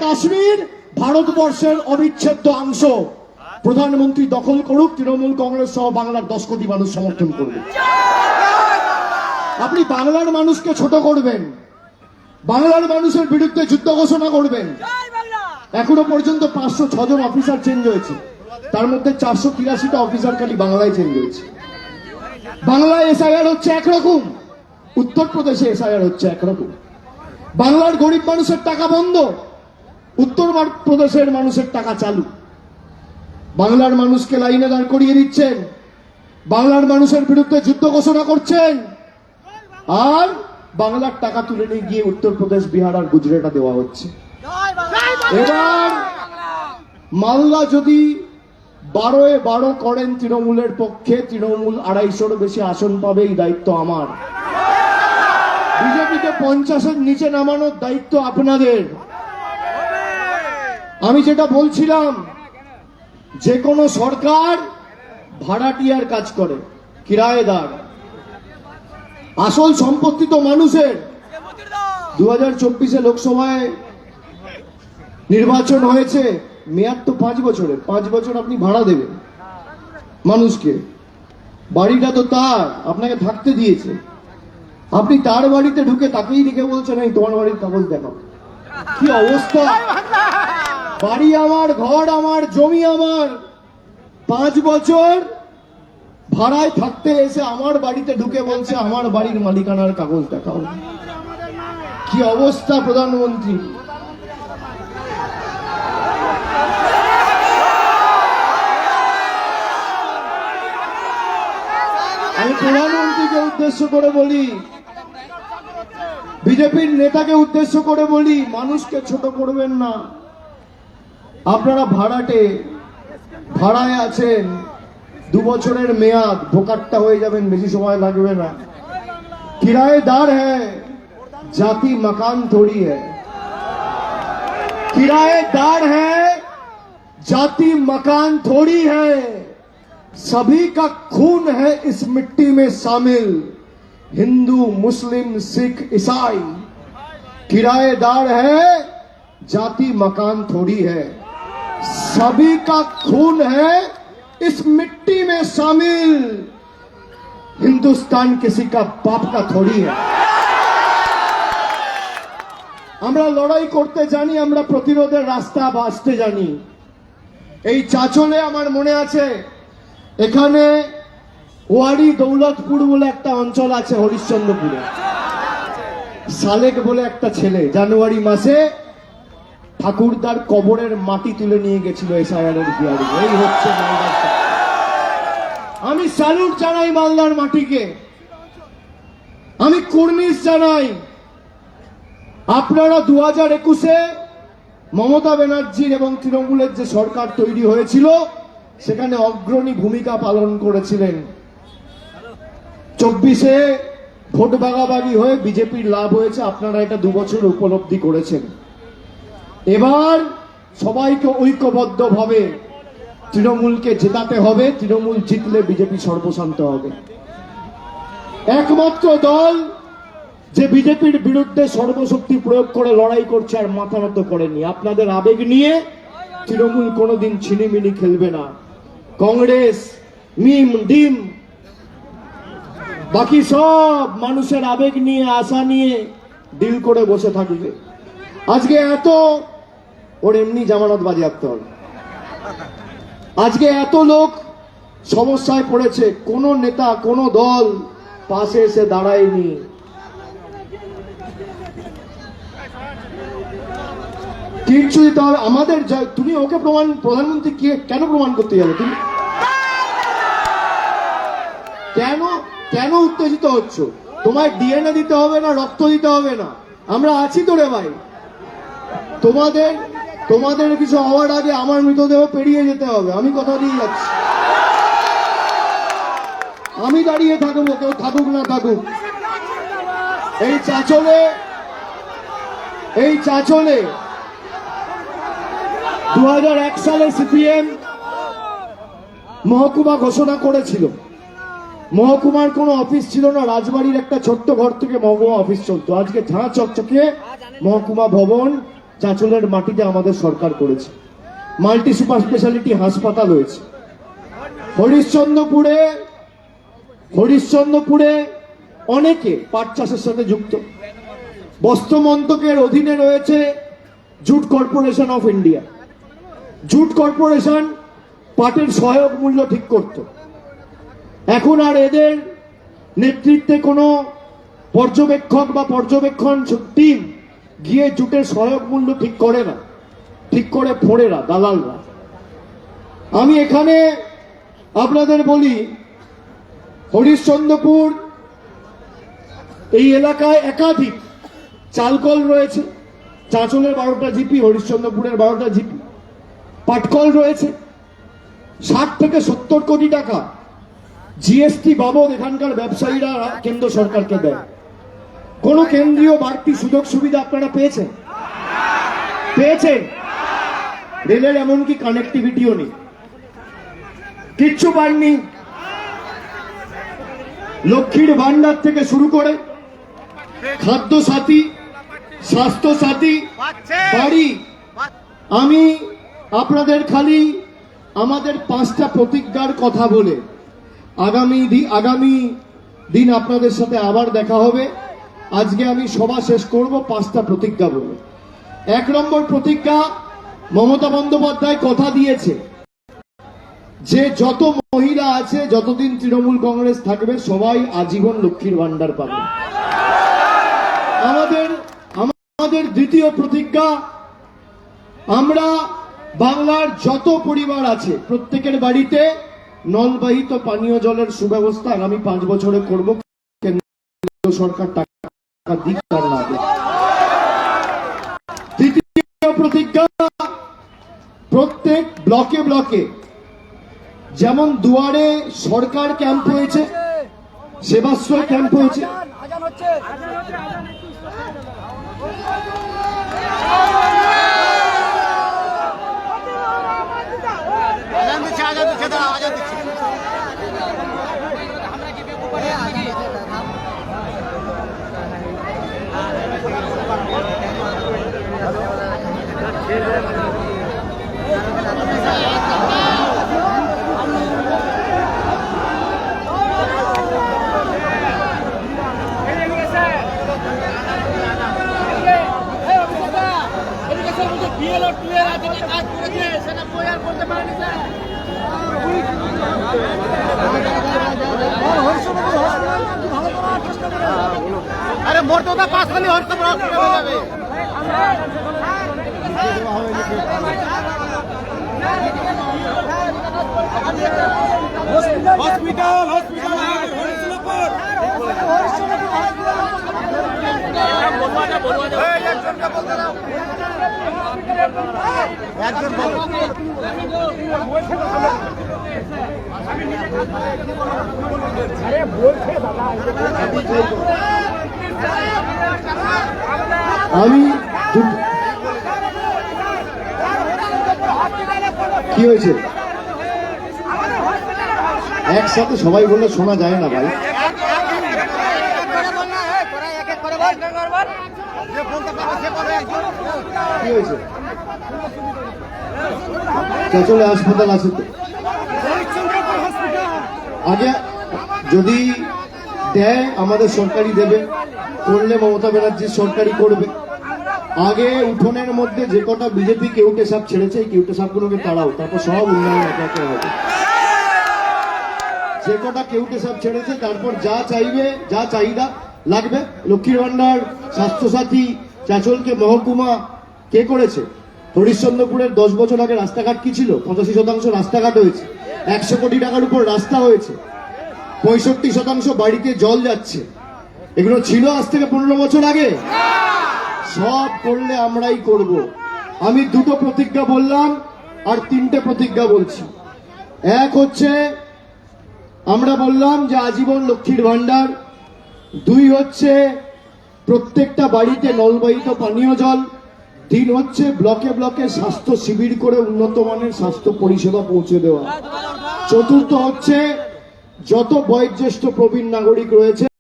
কাশ্মীর ভারতবর্ষের অবিচ্ছেদ্য অংশ। প্রধানমন্ত্রী দখল করুক, তৃণমূল কংগ্রেস সহ বাংলার 10 কোটি মানুষ সমর্থন করবে। আপনি বাংলার মানুষকে ছোট করবেন, বাংলার মানুষের বিরুদ্ধে যুদ্ধ ঘোষণা করবেন। এখনো পর্যন্ত 506 জন অফিসার চেঞ্জ হয়েছে, তার মধ্যে 483টা অফিসার খালি বাংলায় চেঞ্জ হয়েছে। বাংলায় এসআইআর হচ্ছে একরকম, উত্তরপ্রদেশে এসআইআর হচ্ছে একরকম। বাংলার গরিব মানুষের টাকা বন্ধ, উত্তরপ্রদেশের মানুষের টাকা চালু। বাংলার মানুষকে লাইনে দাঁড় করিয়ে দিচ্ছেন, বাংলার মানুষের বিরুদ্ধে যুদ্ধ ঘোষণা করছেন, আর বাংলার টাকা তুলে নিয়ে গিয়ে উত্তরপ্রদেশ, বিহার আর গুজরাটে দেওয়া হচ্ছে। এবার মালদা যদি 12-12 করেন তৃণমূলের পক্ষে, তৃণমূল 250-র বেশি আসন পাবে, এই দায়িত্ব আমার। বিজেপিকে 50-এর নিচে নামানোর দায়িত্ব আপনাদের। আমি যেটা বলছিলাম, যে কোনো সরকার ভাড়াটিয়ার কাজ করে, কিরায়েদার। আসল সম্পত্তি তো মানুষের। 2024-এ লোকসভায় নির্বাচন হয়েছে, মেয়াদ তো 5 বছরের। 5 বছর আপনি ভাড়া দেবেন মানুষকে, বাড়িটা তো তার, আপনাকে থাকতে দিয়েছে। আপনি তার বাড়িতে ঢুকে তাকেই দেখে বলছেন এই তোমার বাড়ির কাগজ দেখাও। কি অবস্থা! বাড়ি আমার, ঘর আমার, জমি আমার, 5 বছর ভাড়ায় থাকতে এসে আমার বাড়িতে ঢুকে বলছে আমার বাড়ির মালিকানার কাগজ দেখাও। কি অবস্থা প্রধানমন্ত্রী! আমি প্রধানমন্ত্রীকে উদ্দেশ্য করে বলি, বিজেপির নেতাকে উদ্দেশ্য করে বলি, মানুষকে ছোট করবেন না। আপনারা ভাড়ায় আছেন, 2 বছরের মেয়াদ, ভোকাট্টা হয়ে যাবেন, বেশি সময় লাগবে না। किराएदार है, जाति मकान थोड़ी है। किराएदार है, जाति मकान थोड़ी है। सभी का खून है इस मिट्टी में शामिल, हिंदू मुस्लिम सिख ईसाई। किराएदार है, जाति मकान थोड़ी है। सभी का खून है इस मिट्टी में शामिल, हिंदुस्तान किसी का बाप का थोड़ी है। আমরা লড়াই করতে জানি, আমরা প্রতিরোধের রাস্তা বাঁচতে জানি। এই চাচলে আমার মনে আছে, এখানে ওয়ারি দৌলতপুর বলে একটা অঞ্চল আছে হরিশ্চন্দ্রপুরে। সালেক বলে একটা ছেলে জানুয়ারি মাসে ঠাকুরদার কবরের মাটি তুলে নিয়ে গেছিল এসআইআরের বিয়ারে। এই হচ্ছে মালদার। আমি স্যালুট জানাই মালদার মাটিকে, আমি কুর্নিশ জানাই। আপনারা 2021-এ মমতা ব্যানার্জির এবং তৃণমূলের যে সরকার তৈরি হয়েছিল, সেখানে অগ্রণী ভূমিকা পালন করেছিলেন। 24-এ ভোট ভাগাভাগি হয়ে বিজেপির লাভ হয়েছে, আপনারা এটা 2 বছর উপলব্ধি করেছেন। এবার সবাইকে ঐক্যবদ্ধভাবে তৃণমূলকে জেতাতে হবে। তৃণমূল জিতলে বিজেপি সর্বশান্ত হবে। একমাত্র দল যে বিজেপির বিরুদ্ধে সর্বশক্তি প্রয়োগ করে লড়াই করছে আর মাথা নত করেনি। আপনাদের আবেগ নিয়ে তৃণমূল কোনোদিন ছিনিমিনি খেলবে না। কংগ্রেস, মিম, ডিম, বাকি সব মানুষের আবেগ নিয়ে, আশা নিয়ে ডিল করে বসে থাকবে। আজকে এত ওর এমনি জামানত বাজেয়াপ্ত হবে। আজকে এত লোক সমস্যায় পড়েছে, কোন নেতা, কোন দল পাশে এসে দাঁড়ায়নি। কিছু দিতে হবে আমাদের। তুমি ওকে প্রধানমন্ত্রী কেন প্রমাণ করতে যাবে? তুমি কেন উত্তেজিত হচ্ছ? তোমায় ডিএনএ দিতে হবে না, রক্ত দিতে হবে না, আমরা আছি তো রে ভাই। তোমাদের কিছু হওয়ার আগে আমার মৃতদেহ পেরিয়ে যেতে হবে। আমি কথা দিয়ে যাচ্ছি, আমি দাঁড়িয়ে থাকবো, কেউ থাকুক না থাকুক। এই চাচলে 2001 সালে সিপিএম মহকুমা ঘোষণা করেছিল। মহকুমার কোনো অফিস ছিল না, রাজবাড়ির একটা ছোট্ট ঘর থেকে মহকুমা অফিস চলতো। আজকে ঝাঁ চকচকে মহকুমা ভবন, চাঁচলের মাটিতে আমাদের সরকার করেছে। মাল্টি সুপার স্পেশালিটি হাসপাতাল হয়েছে। হরিশ্চন্দ্রপুরে অনেকে পাট চাষের সাথে যুক্ত। বস্ত্র মন্ত্রকের অধীনে রয়েছে jute corporation of India. Jute corporation পাটের সহায়ক মূল্য ঠিক করত। এখন আর এদের নেতৃত্বে কোনো পর্যবেক্ষক বা পর্যবেক্ষণ টিম গিয়ে জুটের সহায়ক মূল্য ঠিক করে না, ঠিক করে ফোড়েরা, দালালরা। আমি এখানে আপনাদের বলি, হরিশ্চন্দ্রপুর এই এলাকায় একাধিক চালকল রয়েছে। চাঁচলের 12টা জিপি, হরিশ্চন্দ্রপুরের 12টা জিপি। পাটকল রয়েছে। 60 থেকে 70 কোটি টাকা জিএসটি বাবদ এখানকার ব্যবসায়ীরা কেন্দ্র সরকারকে দেয়। কোন কেন্দ্রীয় বাড়তি সুযোগ সুবিধা আপনারা পেয়েছেন? রেলের এমনকি কানেক্টিভিটিও নেই, কিচ্ছু পাননি। লক্ষ্মীর ভান্ডার থেকে শুরু করে খাদ্য সাথী, স্বাস্থ্য সাথী, বাড়ি। আমি আপনাদের খালি আমাদের 5টা প্রতিজ্ঞার কথা বলে আগামী দিন আপনাদের সাথে আবার দেখা হবে। আজকে আমি সভা শেষ করব 5টা প্রতিজ্ঞা বলে। 1 নম্বর প্রতিজ্ঞা, মমতা বন্দ্যোপাধ্যায় কথা দিয়েছে যে যত মহিলা আছে, যতদিন তৃণমূল কংগ্রেস থাকবে, সবাই আজীবন লক্ষ্মীর ভান্ডার পাবে। আমাদের দ্বিতীয় প্রতিজ্ঞা, আমরা বাংলার যত পরিবার আছে প্রত্যেকের বাড়িতে নলবাহিত পানীয় জলের সুব্যবস্থা আগামী 5 বছরে করব। কেন্দ্র সরকার টাকা দিক তার না দেয়। তৃতীয় প্রতিজ্ঞা, প্রত্যেক ব্লকে ব্লকে যেমন দুয়ারে সরকার ক্যাম্প হয়েছে, সেবাশ্রয় ক্যাম্প হয়েছে, আরে মর্যাদা পাঁচখানি হসপিটাল যাবে। আমি কি হয়েছে একসাথে সবাই বললে শোনা যায় না ভাই। কি হয়েছে? চাঁচলে হাসপাতাল আছে তো, আগে যদি দেয় আমাদের সরকারি দেবে, করলে মমতা ব্যানার্জির সরকারি করবে। আগে উঠোনের মধ্যে যে কটা বিজেপি কেউটে সাপ ছেড়েছে, এই কেউটে সাপগুলোকে তাড়াও, তারপর সব উন্নয়ন একে হবে। যে কটা কেউটে সাপ ছেড়েছে, তারপর যা চাইবে, যা চাহিদা লাগবে, লক্ষ্মীর ভান্ডার, স্বাস্থ্যসাথী, চাঁচলকে মহকুমা কে করেছে? হরিশ্চন্দ্রপুরের 10 বছর আগে রাস্তাঘাট কি ছিল? 85% রাস্তাঘাট হয়েছে। 100 কোটি টাকার উপর রাস্তা হয়েছে। 65% বাড়িতে জল যাচ্ছে। এগুলো ছিল আজ থেকে 15 বছর আগে? সব করলে আমরাই করব। আমি 2টো প্রতিজ্ঞা বললাম, আর 3টে প্রতিজ্ঞা বলছি। এক হচ্ছে আমরা বললাম যে আজীবন লক্ষ্মীর ভান্ডার। 2 হচ্ছে প্রত্যেকটা বাড়িতে নলবাহিত পানীয় জল। 3 হচ্ছে ব্লকে ব্লকে স্বাস্থ্য শিবির করে উন্নত মানের স্বাস্থ্য পরিষেবা পৌঁছে দেওয়া। 4 হচ্ছে যত বয়োজ্যেষ্ঠ প্রবীণ নাগরিক রয়েছে